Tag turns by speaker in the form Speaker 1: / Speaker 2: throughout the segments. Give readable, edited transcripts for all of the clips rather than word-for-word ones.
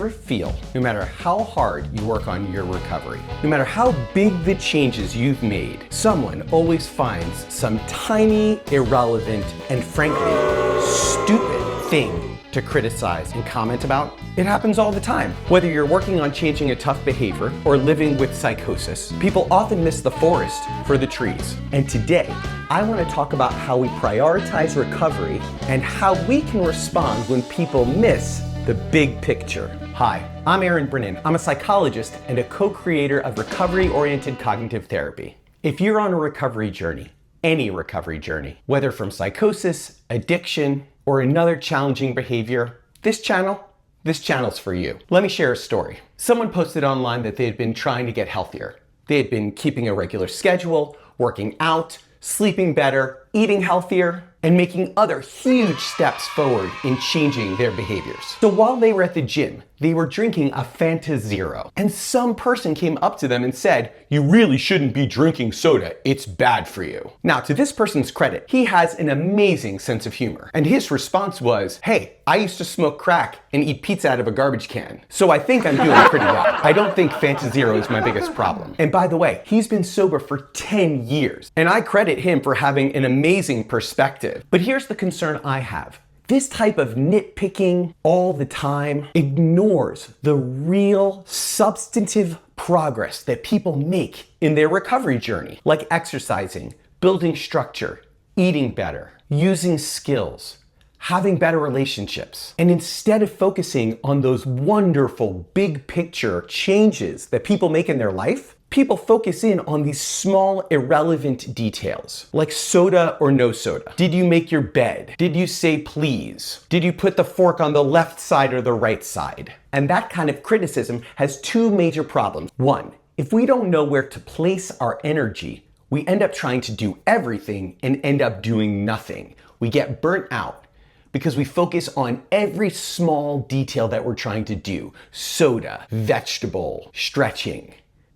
Speaker 1: ever feel, no matter how hard you work on your recovery, no matter how big the changes you've made, someone always finds some tiny, irrelevant, and frankly, stupid thing to criticize and comment about? It happens all the time. Whether you're working on changing a tough behavior or living with psychosis, people often miss the forest for the trees. And today, I want to talk about how we prioritize recovery and how we can respond when people miss the big picture. Hi, I'm Brinen. I'm a psychologist and a co-creator of recovery-oriented cognitive therapy. If you're on a recovery journey, any recovery journey, whether from psychosis, addiction, or another challenging behavior, this channel's for you. Let me share a story. Someone posted online that they had been trying to get healthier. They had been keeping a regular schedule, working out, sleeping better, eating healthier, and making other huge steps forward in changing their behaviors. So while they were at the gym, they were drinking a Fanta Zero, and some person came up to them and said, "You really shouldn't be drinking soda, it's bad for you." Now, to this person's credit, he has an amazing sense of humor, and his response was, "Hey, I used to smoke crack and eat pizza out of a garbage can, so I think I'm doing pretty well. I don't think Fanta Zero is my biggest problem." And by the way, he's been sober for 10 years, and I credit him for having an amazing perspective. But here's the concern I have. This type of nitpicking all the time ignores the real substantive progress that people make in their recovery journey, like exercising, building structure, eating better, using skills, having better relationships. And instead of focusing on those wonderful big picture changes that people make in their life, people focus in on these small, irrelevant details, like soda or no soda. Did you make your bed? Did you say please? Did you put the fork on the left side or the right side? And that kind of criticism has two major problems. One, if we don't know where to place our energy, we end up trying to do everything and end up doing nothing. We get burnt out because we focus on every small detail that we're trying to do. Soda, vegetable, stretching.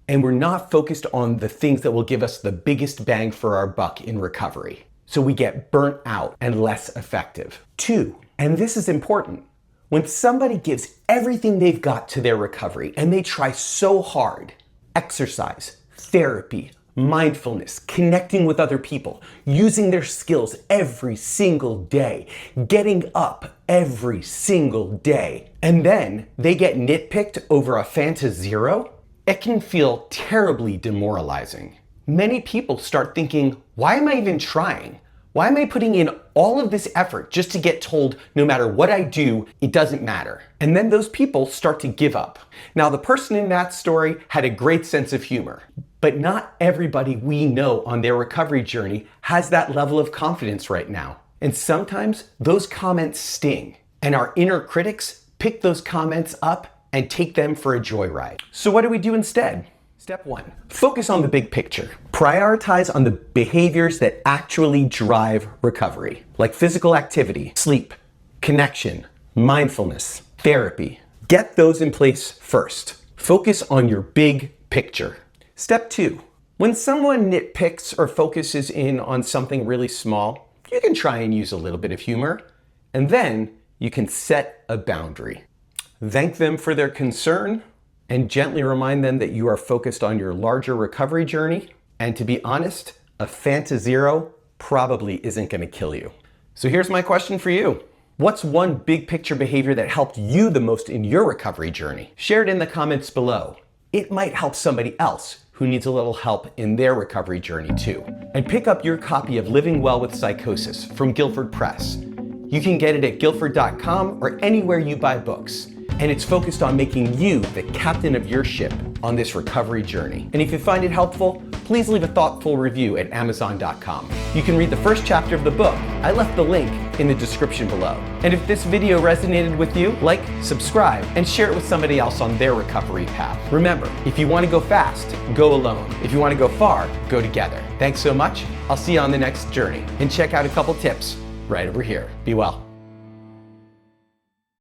Speaker 1: And we're not focused on the things that will give us the biggest bang for our buck in recovery. So we get burnt out and less effective. Two, and this is important, when somebody gives everything they've got to their recovery and they try so hard, exercise, therapy, mindfulness, connecting with other people, using their skills every single day, getting up every single day, and then they get nitpicked over a Fanta Zero, it can feel terribly demoralizing. Many people start thinking, why am I even trying? Why am I putting in all of this effort just to get told no matter what I do, it doesn't matter? And then those people start to give up. Now, the person in that story had a great sense of humor, but not everybody we know on their recovery journey has that level of confidence right now. And sometimes those comments sting, and our inner critics pick those comments up and take them for a joyride. So what do we do instead? Step one, focus on the big picture. Prioritize on the behaviors that actually drive recovery, like physical activity, sleep, connection, mindfulness, therapy. Get those in place first. Focus on your big picture. Step two, when someone nitpicks or focuses in on something really small, you can try and use a little bit of humor, and then you can set a boundary. Thank them for their concern and gently remind them that you are focused on your larger recovery journey. And to be honest, a Fanta Zero probably isn't going to kill you. So here's my question for you. What's one big picture behavior that helped you the most in your recovery journey? Share it in the comments below. It might help somebody else who needs a little help in their recovery journey too. And pick up your copy of Living Well with Psychosis from Guilford Press. You can get it at guilford.com or anywhere you buy books. And it's focused on making you the captain of your ship on this recovery journey. And if you find it helpful, please leave a thoughtful review at amazon.com. You can read the first chapter of the book. I left the link in the description below. And if this video resonated with you, like, subscribe, and share it with somebody else on their recovery path. Remember, if you want to go fast, go alone. If you want to go far, go together. Thanks so much. I'll see you on the next journey. And check out a couple tips right over here. Be well.